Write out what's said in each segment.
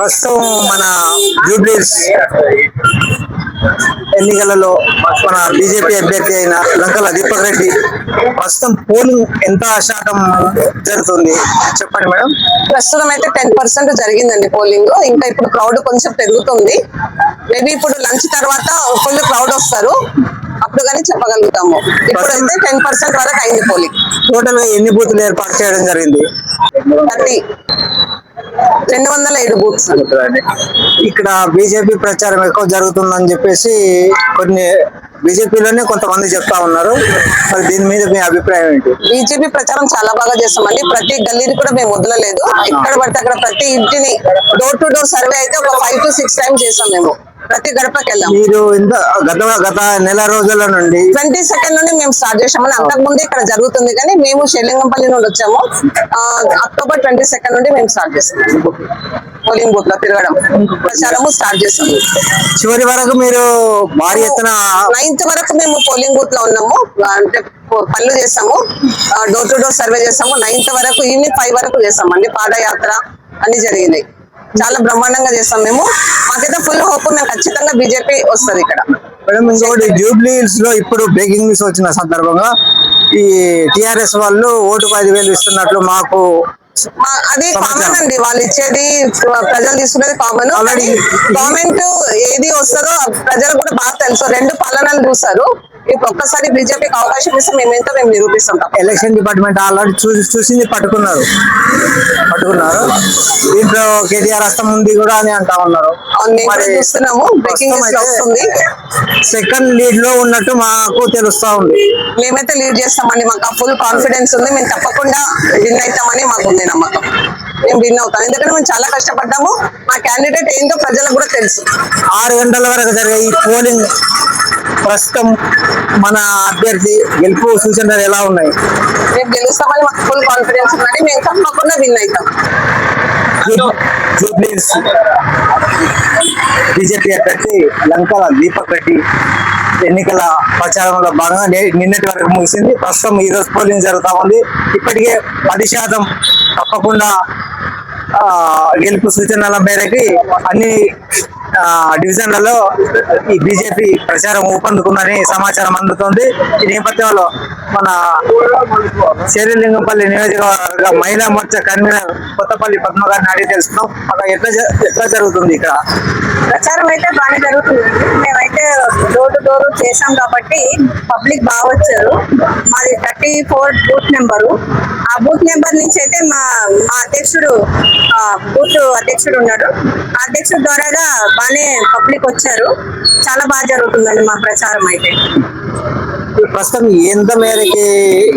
ప్రస్తుతం మన జూబ్లీస్ ఎన్నికలలో మన బీజేపీ అభ్యర్థి అయిన లంకల దీపక్ రెడ్డి ప్రస్తుతం పోలింగ్ ఎంత శాతం జరుగుతుంది చెప్పండి మేడం. ప్రస్తుతం అయితే 10% జరిగిందండి పోలింగ్. ఇంకా ఇప్పుడు క్రౌడ్ కొంచెం పెరుగుతుంది. మేబీ ఇప్పుడు లంచ్ తర్వాత ఫుల్ క్రౌడ్ వస్తారు, అప్పుడు కానీ చెప్పగలుగుతాము. ఇప్పుడైతే 10% వరకు అయింది పోలింగ్. టోటల్ గా ఎన్ని బూతులు ఏర్పాటు చేయడం జరిగింది? 207 బూత్స్. ఇక్కడ బీజేపీ ప్రచారం ఎక్కువ జరుగుతుందని చెప్పేసి కొన్ని బీజేపీలోనే కొంతమంది చెప్తా ఉన్నారు. మరి దీని మీద మీ అభిప్రాయం ఏంటి? బీజేపీ ప్రచారం చాలా బాగా చేస్తామండి. ప్రతి గల్లీని కూడా మేము వదలలేదు. ఎక్కడ పడితే అక్కడ ప్రతి ఇంటిని డోర్ టు డోర్ సర్వే అయితే ఒక 5 to 6 టైమ్స్ చేసాం. మేము ప్రతి గడపకి వెళ్ళాం. మీరు గత నెల రోజుల నుండి 22nd నుండి మేము స్టార్ట్ చేసామని అంతకు ముందే ఇక్కడ జరుగుతుంది, కానీ మేము షెల్లింగంపల్లి నుండి వచ్చాము. October 22nd నుండి మేము స్టార్ట్ చేసాము. పోలింగ్ బూత్ లో తిరగడం, ప్రచారము స్టార్ట్ చేసాము. చివరి వరకు మీరు భారీ ఎత్తున 9th వరకు మేము పోలింగ్ బూత్ లో ఉన్నాము. అంటే పనులు చేసాము, డోర్ టు డోర్ సర్వే చేసాము. 9th వరకు, ఈవినింగ్ 5 వరకు చేసామండి. పాదయాత్ర అన్ని జరిగినాయి. చాలా బ్రహ్మాండంగా చేస్తాం మేము. మాకైతే ఫుల్ హోప్, మేము ఖచ్చితంగా బీజేపీ వస్తుంది ఇక్కడ. మేడం, ఇంకోటి జూబ్లీ హిల్స్ లో ఇప్పుడు బ్రేకింగ్ న్యూస్ వచ్చిన సందర్భంగా ఈ టిఆర్ఎస్ వాళ్ళు ఓటుకు 5,000 ఇస్తున్నట్లు మాకు అది కామన్ అండి. వాళ్ళు ఇచ్చేది, ప్రజలు తీసుకునేది కామన్. గవర్నమెంట్ ఏది వస్తుందో ప్రజలు కూడా బాగా తెలుసు. 2 పాలనలు చూస్తారు. ఇప్పుడు ఒక్కసారి బీజేపీకి అవకాశం ఇస్తే మేమేంతో మేము నిరూపిస్తాం. ఎలక్షన్ డిపార్ట్మెంట్ ఆల్రెడీ చూసింది పట్టుకున్నారు. దీంట్లో కేటీఆర్ హస్తం ఉంది కూడా అని అంటా ఉన్నారు. చూస్తున్నాము, బ్రేకింగ్ న్యూస్ వస్తుంది. సెకండ్ లీడ్ లో ఉన్నట్టు మాకు తెలుస్తా ఉంది. మేమైతే లీడ్ చేస్తామండి. మాకు ఫుల్ కాన్ఫిడెన్స్ ఉంది. మేము తప్పకుండా విన్ అవుతామని మాకు ఉంది నమ్మకం. మేము విన్ అవుతాం, ఎందుకంటే మేము చాలా కష్టపడ్డాము. మా క్యాండిడేట్ ఏంటో ప్రజలకు కూడా తెలుసు. 6 గంటల వరకు జరిగే ఈ పోలింగ్ ప్రస్తుతం మన అభ్యర్థి గెలుపు సూచనలు ఎలా ఉన్నాయి? మేము గెలుస్తామని మాకు ఫుల్ కాన్ఫిడెన్స్ ఉందండి. మేము తప్పకుండా విన్ అవుతాం. జూబ్లీస్ బీజేపీ అభ్యర్థి లంకల దీపక్ రెడ్డి ఎన్నికల ప్రచారంలో భాగంగా నిన్నటి వరకు ముగిసింది. ప్రస్తుతం ఈ రోజు పోలింగ్ జరుగుతా ఉంది. ఇప్పటికే 10% తప్పకుండా గెలుపు సూచనల మేరకి అన్ని డివిజన్లలో ఈ బీజేపీ ప్రచారం ఊపందుకుందని సమాచారం అందుతోంది. ఈ నేపథ్యంలో మన శేరిలింగంపల్లి నియోజకవర్గ మహిళా మోర్చా కన్వీనర్ కొత్తపల్లి పద్మ గారిని అడిగి తెలుసుకున్నాం. అక్కడ ఎట్లా జరుగుతుంది ఇక్కడ ప్రచారం? అయితే బాగానే జరుగుతుంది. మేమైతే డోర్ టు డోర్ చేసాం కాబట్టి పబ్లిక్ బాగా వచ్చారు. మాది 34 బూత్ నెంబరు. ఆ బూత్ నెంబర్ నుంచి అయితే మా అధ్యక్షుడు, బూత్ అధ్యక్షుడు ఉన్నాడు. ఆ అధ్యక్షుడు ద్వారాగా బాగానే పబ్లిక్ వచ్చారు. చాలా బాగా జరుగుతుందండి మా ప్రచారం. అయితే ప్రస్తుతం ఎంత మేరకి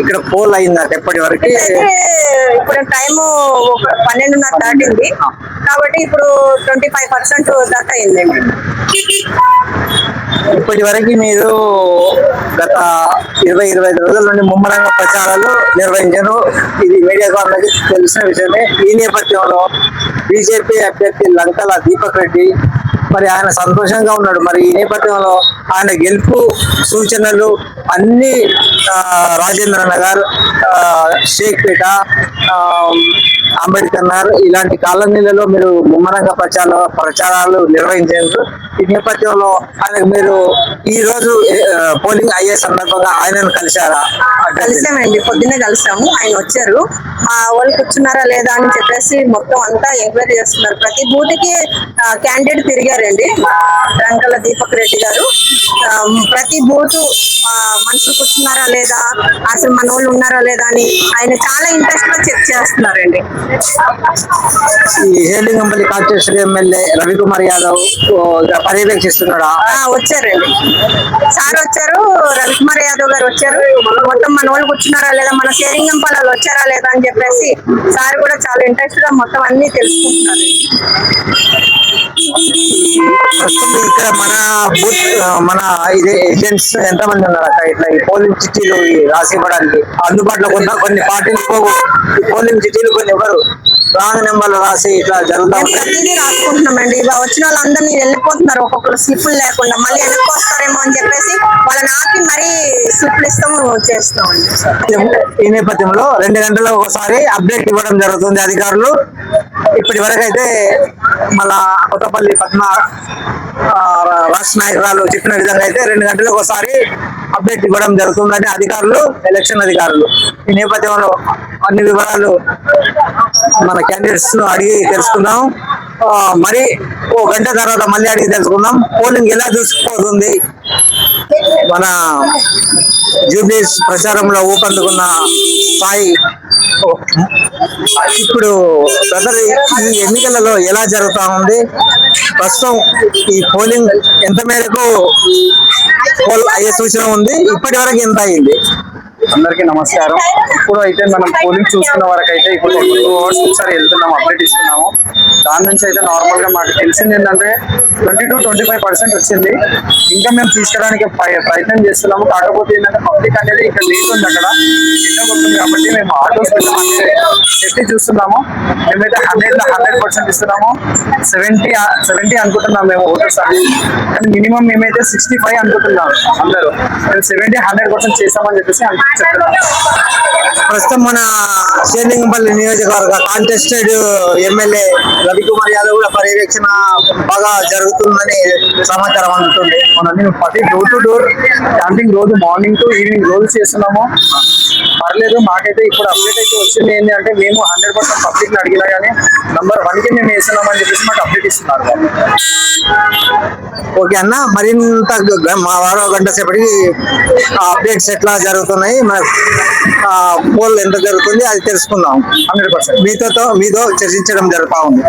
ఇక్కడ పోల్ అయిందట ఇప్పటి వరకు? ఇప్పుడు టైము 12:30 దాటింది కాబట్టి ఇప్పుడు 25% దాకా అయిందండి. ఇప్పటి వరకు మీరు గత 20-25 రోజుల నుండి ముమ్మరంగా ప్రచారాలు నిర్వహించారు. ఇది మీడియాకు అందరికీ తెలిసిన విషయమే. ఈ నేపథ్యంలో బీజేపీ అభ్యర్థి లంకల దీపక్ రెడ్డి మరి ఆయన సంతోషంగా ఉన్నాడు. మరి ఈ నేపథ్యంలో ఆయన గెలుపు సూచనలు అన్ని రాజేంద్ర నగర్, షేక్పేట, అంబేద్కర్ నగర్ ఇలాంటి కాలనీలలో మీరు ముమ్మరంగా ప్రచారాలు నిర్వహించారు. ఈ నేపథ్యంలో ఆయనకు మీరు ఈ రోజు పోలింగ్ అయ్యే సందర్భంగా ఆయనను కలిశారా? కలిసామండి, పొద్దున్నే కలిసాము. ఆయన వచ్చారు. వాళ్ళు కూర్చున్నారా లేదా అని చెప్పేసి మొత్తం అంతా ఎంక్వైరీ చేస్తున్నారు. ప్రతి బూత్కి క్యాండిడేట్ తిరిగారండి లంకల దీపక్ రెడ్డి గారు. ప్రతి బూత్ మనుషులు కూర్చున్నారా లేదా, అసలు మన వాళ్ళు ఉన్నారా లేదా అని ఆయన చాలా ఇంట్రెస్ట్ గా చెక్ చేస్తున్నారండి. ఈ హేలింగంపల్లి కాన్స్టిట్యూషన్ ఎమ్మెల్యే రవికుమార్ యాదవ్ పర్యవేక్షిస్తున్నాడా? వచ్చారండి, సార్ వచ్చారు. రవికుమార్ యాదవ్ గారు వచ్చారు. మొత్తం మన వాళ్ళు కూర్చున్నారా లేదా, మన షేరింగంపల్లి వచ్చారా లేదా అని చెప్పేసి సార్ కూడా చాలా ఇంట్రెస్ట్ గా మొత్తం అన్ని తెలుసుకుంటున్నారు. ఇక్కడ మన ఏజెంట్స్ ఎంతమంది ఉన్నారు అక్క? ఇట్లా ఈ పోలింగ్ చిట్టీలు రాసి ఇవ్వడానికి అందుబాటులో కొన్ని పార్టీలు పోలింగ్ చిట్టీలు కొన్ని ఎవరు రాంగ్ నెంబర్లు రాసి ఇట్లా జరుగుతా మేము ఉంటాయి. ప్రతిదీ రాసుకుంటున్నామండి. ఇక వచ్చిన వాళ్ళందరినీ వెళ్ళిపోతున్నారు, ఒక్కొక్కరు స్లిప్లు లేకుండా మళ్ళీ వెనక్కి వస్తారేమో అని చెప్పేసి వాళ్ళని ఆపి మరీ స్లిప్లు ఇస్తాము చేస్తామండి. ఈ నేపథ్యంలో 2 గంటలకు ఒకసారి అప్డేట్ ఇవ్వడం జరుగుతుంది అధికారులు. ఇప్పటి వరకు అయితే మళ్ళా కొత్తపల్లి పద్మ రాష్ట్ర నాయకురాలు చెప్పిన విధంగా అయితే 2 గంటలకు ఒకసారి అప్డేట్ ఇవ్వడం జరుగుతుందని అధికారులు, ఎలక్షన్ అధికారులు. ఈ నేపథ్యంలో అన్ని వివరాలు మన క్యాండిడేట్స్ ను అడిగి తెలుసుకుందాం. మరి ఓ గంట తర్వాత మళ్ళీ అడిగి తెలుసుకుందాం పోలింగ్ ఎలా దూసుకుపోతుంది. మన జూబ్లీస్ ప్రచారంలో ఊపందుకున్న స్థాయి ఇప్పుడు బ్రదర్ ఈ ఎన్నికలలో ఎలా జరుగుతా ఉంది, ప్రస్తుతం ఈ పోలింగ్ ఎంత మేరకు పోల్ అయ్యే సూచన ఉంది, ఇప్పటి వరకు ఎంత అయింది? అందరికీ నమస్కారం. ఇప్పుడు అయితే మనం పోలింగ్ చూసుకున్న వరకు అయితే ఇప్పుడు 2 అవర్స్ ఒకసారి వెళ్తున్నాము, అప్డేట్ ఇస్తున్నాము. దాని నుంచి అయితే నార్మల్ గా మాకు తెలిసింది ఏంటంటే 20-25% వచ్చింది. ఇంకా మేము తీసుకురావడానికి ప్రయత్నం చేస్తున్నాము. కాకపోతే ఏంటంటే పబ్లిక్ అనేది ఇక్కడ లేట్ ఉంది, అక్కడ ఎండబడుతుంది కాబట్టి మేము ఆటోస్ చెప్పి చూస్తున్నాము. మేమైతే 100% ఇస్తున్నాము. 70 అనుకుంటున్నాం మేము ఓటర్స్ అని, కానీ మినిమం మేమైతే 65 అనుకుంటున్నాం. అందరూ మేము 70-100% చేస్తామని చెప్పేసి చెప్తున్నాం. ప్రస్తుతం మన షేర్లింగంపల్లి నియోజకవర్గ కాంటెస్టెడ్ ఎమ్మెల్యే రవికుమార్ యాదవ్ కూడా పర్యవేక్షణ బాగా జరుగుతుందని సమాచారం అందుతుంది. మనం ప్రతి డోర్ టు డోర్ క్యాంపింగ్ రోజు మార్నింగ్ టు ఈవినింగ్ రోజు చేస్తున్నాము. పర్లేదు, మాకైతే ఇప్పుడు అప్డేట్ అయితే వచ్చింది ఏంటి అంటే మేము 100% పబ్లిక్ ని అడిగినా కానీ నంబర్ 1 కి మేము వేస్తున్నామని చెప్పేసి మాకు అప్డేట్ ఇస్తున్నారు. ఓకే అన్న, మరింత మా వారో గంట సేపటికి అప్డేట్స్ ఎట్లా జరుగుతున్నాయి, పోల్ ఎంత జరుగుతుంది అది తెలుసుకుందాం. 100% మీతో చర్చించడం జరుగుతా ఉంది.